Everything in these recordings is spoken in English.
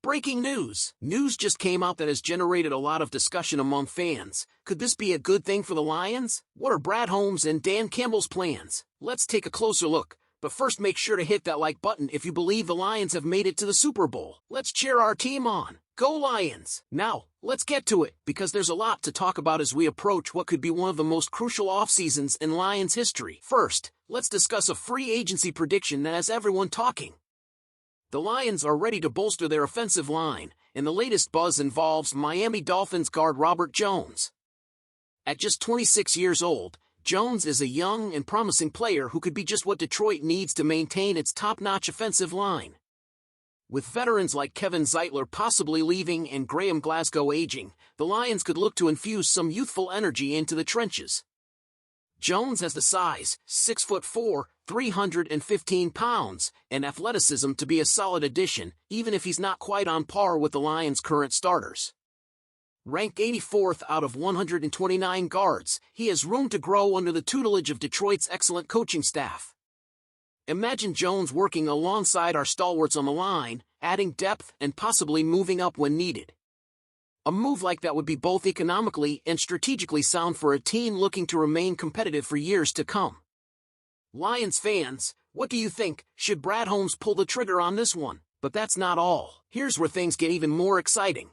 Breaking news! News just came out that has generated a lot of discussion among fans. Could this be a good thing for the Lions? What are Brad Holmes and Dan Campbell's plans? Let's take a closer look. But first, make sure to hit that like button if you believe the Lions have made it to the Super Bowl. Let's cheer our team on. Go Lions! Now, let's get to it, because there's a lot to talk about as we approach what could be one of the most crucial off-seasons in Lions history. First, let's discuss a free agency prediction that has everyone talking. The Lions are ready to bolster their offensive line, and the latest buzz involves Miami Dolphins guard Robert Jones. At just 26 years old, Jones is a young and promising player who could be just what Detroit needs to maintain its top-notch offensive line. With veterans like Kevin Zeitler possibly leaving and Graham Glasgow aging, the Lions could look to infuse some youthful energy into the trenches. Jones has the size, 6'4", 315 pounds, and athleticism to be a solid addition, even if he's not quite on par with the Lions' current starters. Ranked 84th out of 129 guards, he has room to grow under the tutelage of Detroit's excellent coaching staff. Imagine Jones working alongside our stalwarts on the line, adding depth and possibly moving up when needed. A move like that would be both economically and strategically sound for a team looking to remain competitive for years to come. Lions fans, what do you think? Should Brad Holmes pull the trigger on this one? But that's not all. Here's where things get even more exciting.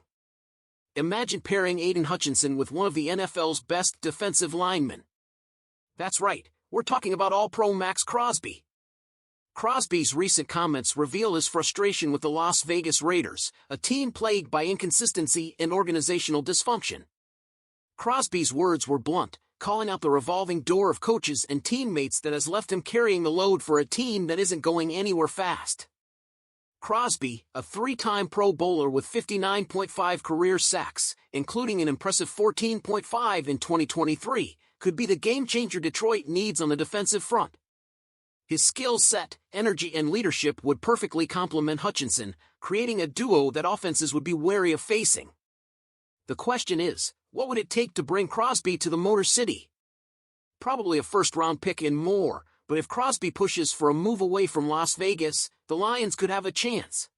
Imagine pairing Aidan Hutchinson with one of the NFL's best defensive linemen. That's right, we're talking about All-Pro Maxx Crosby. Crosby's recent comments reveal his frustration with the Las Vegas Raiders, a team plagued by inconsistency and organizational dysfunction. Crosby's words were blunt, calling out the revolving door of coaches and teammates that has left him carrying the load for a team that isn't going anywhere fast. Crosby, a three-time Pro Bowler with 59.5 career sacks, including an impressive 14.5 in 2023, could be the game-changer Detroit needs on the defensive front. His skill set, energy and leadership would perfectly complement Hutchinson, creating a duo that offenses would be wary of facing. The question is, what would it take to bring Crosby to the Motor City? Probably a first-round pick and more, but if Crosby pushes for a move away from Las Vegas, the Lions could have a chance.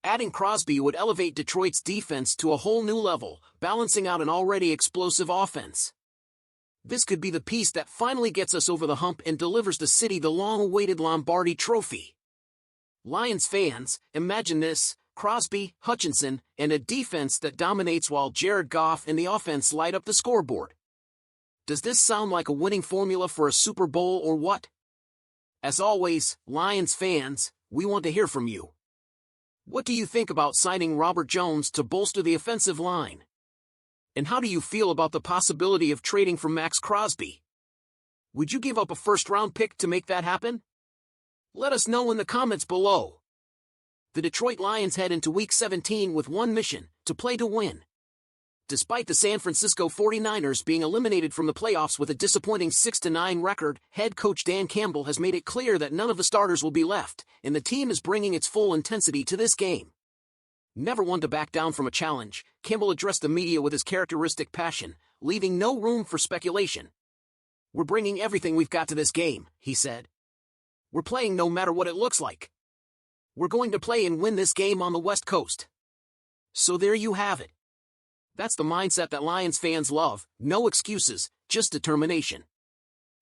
Adding Crosby would elevate Detroit's defense to a whole new level, balancing out an already explosive offense. This could be the piece that finally gets us over the hump and delivers the city the long-awaited Lombardi Trophy. Lions fans, imagine this: Crosby, Hutchinson, and a defense that dominates while Jared Goff and the offense light up the scoreboard. Does this sound like a winning formula for a Super Bowl or what? As always, Lions fans, we want to hear from you. What do you think about signing Robert Jones to bolster the offensive line? And how do you feel about the possibility of trading for Maxx Crosby? Would you give up a first-round pick to make that happen? Let us know in the comments below. The Detroit Lions head into Week 17 with one mission: to play to win. Despite the San Francisco 49ers being eliminated from the playoffs with a disappointing 6-9 record, head coach Dan Campbell has made it clear that none of the starters will be left, and the team is bringing its full intensity to this game. Never one to back down from a challenge, Campbell addressed the media with his characteristic passion, leaving no room for speculation. "We're bringing everything we've got to this game," he said. "We're playing no matter what it looks like. We're going to play and win this game on the West Coast." So there you have it. That's the mindset that Lions fans love: no excuses, just determination.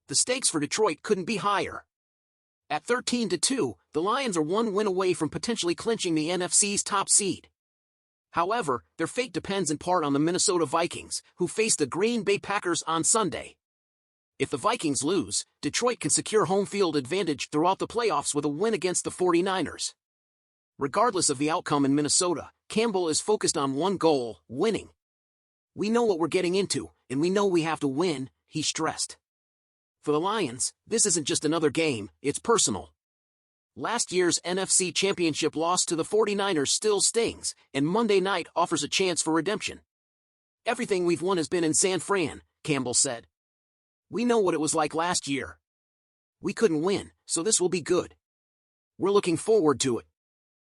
The stakes for Detroit couldn't be higher. At 13-2, the Lions are one win away from potentially clinching the NFC's top seed. However, their fate depends in part on the Minnesota Vikings, who face the Green Bay Packers on Sunday. If the Vikings lose, Detroit can secure home field advantage throughout the playoffs with a win against the 49ers. Regardless of the outcome in Minnesota, Campbell is focused on one goal: winning. "We know what we're getting into, and we know we have to win," he stressed. For the Lions, this isn't just another game, it's personal. Last year's NFC Championship loss to the 49ers still stings, and Monday night offers a chance for redemption. "Everything we've won has been in San Fran," Campbell said. "We know what it was like last year. We couldn't win, so this will be good. We're looking forward to it."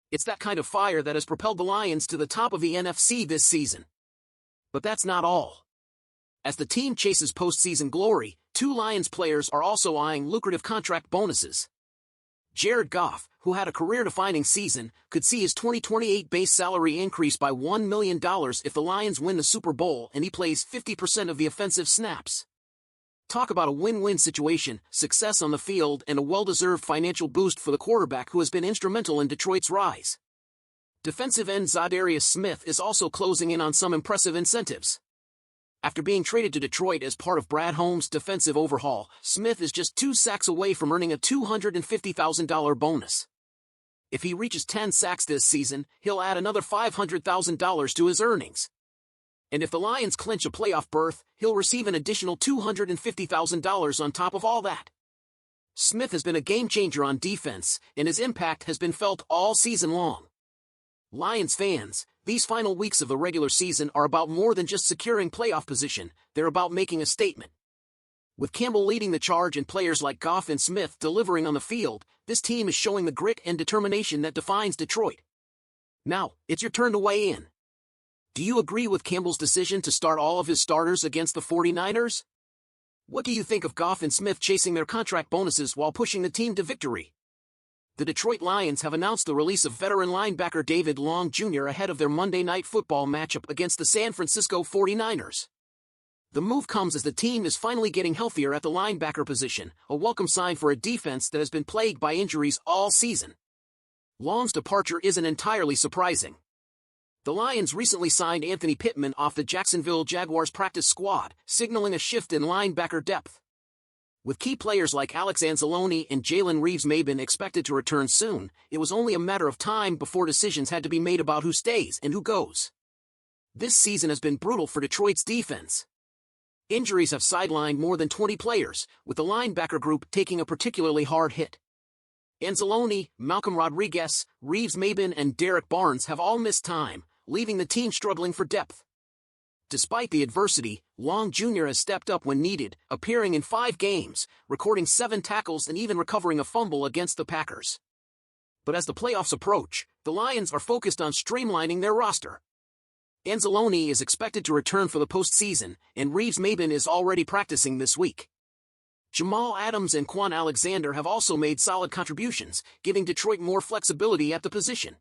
It's that kind of fire that has propelled the Lions to the top of the NFC this season. But that's not all. As the team chases postseason glory, two Lions players are also eyeing lucrative contract bonuses. Jared Goff, who had a career-defining season, could see his 2028 base salary increase by $1 million if the Lions win the Super Bowl and he plays 50% of the offensive snaps. Talk about a win-win situation, success on the field, and a well-deserved financial boost for the quarterback who has been instrumental in Detroit's rise. Defensive end Za'Darius Smith is also closing in on some impressive incentives. After being traded to Detroit as part of Brad Holmes' defensive overhaul, Smith is just 2 sacks away from earning a $250,000 bonus. If he reaches 10 sacks this season, he'll add another $500,000 to his earnings. And if the Lions clinch a playoff berth, he'll receive an additional $250,000 on top of all that. Smith has been a game-changer on defense, and his impact has been felt all season long. Lions fans, these final weeks of the regular season are about more than just securing playoff position, they're about making a statement. With Campbell leading the charge and players like Goff and Smith delivering on the field, this team is showing the grit and determination that defines Detroit. Now, it's your turn to weigh in. Do you agree with Campbell's decision to start all of his starters against the 49ers? What do you think of Goff and Smith chasing their contract bonuses while pushing the team to victory? The Detroit Lions have announced the release of veteran linebacker David Long Jr. ahead of their Monday Night Football matchup against the San Francisco 49ers. The move comes as the team is finally getting healthier at the linebacker position, a welcome sign for a defense that has been plagued by injuries all season. Long's departure isn't entirely surprising. The Lions recently signed Anthony Pittman off the Jacksonville Jaguars practice squad, signaling a shift in linebacker depth. With key players like Alex Anzalone and Jalen Reeves-Maybin expected to return soon, it was only a matter of time before decisions had to be made about who stays and who goes. This season has been brutal for Detroit's defense. Injuries have sidelined more than 20 players, with the linebacker group taking a particularly hard hit. Anzalone, Malcolm Rodriguez, Reeves-Maybin, and Derek Barnes have all missed time, leaving the team struggling for depth. Despite the adversity, Long Jr. has stepped up when needed, appearing in 5 games, recording 7 tackles and even recovering a fumble against the Packers. But as the playoffs approach, the Lions are focused on streamlining their roster. Anzalone is expected to return for the postseason, and Reeves-Maybin is already practicing this week. Jamal Adams and Quan Alexander have also made solid contributions, giving Detroit more flexibility at the position.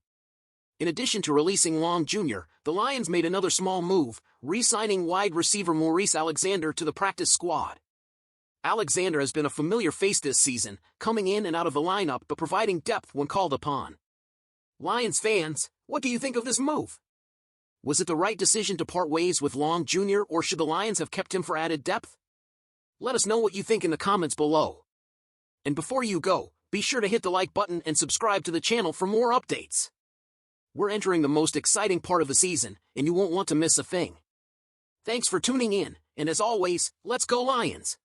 In addition to releasing Long Jr., the Lions made another small move, re-signing wide receiver Maurice Alexander to the practice squad. Alexander has been a familiar face this season, coming in and out of the lineup but providing depth when called upon. Lions fans, what do you think of this move? Was it the right decision to part ways with Long Jr., or should the Lions have kept him for added depth? Let us know what you think in the comments below. And before you go, be sure to hit the like button and subscribe to the channel for more updates. We're entering the most exciting part of the season, and you won't want to miss a thing. Thanks for tuning in, and as always, let's go Lions!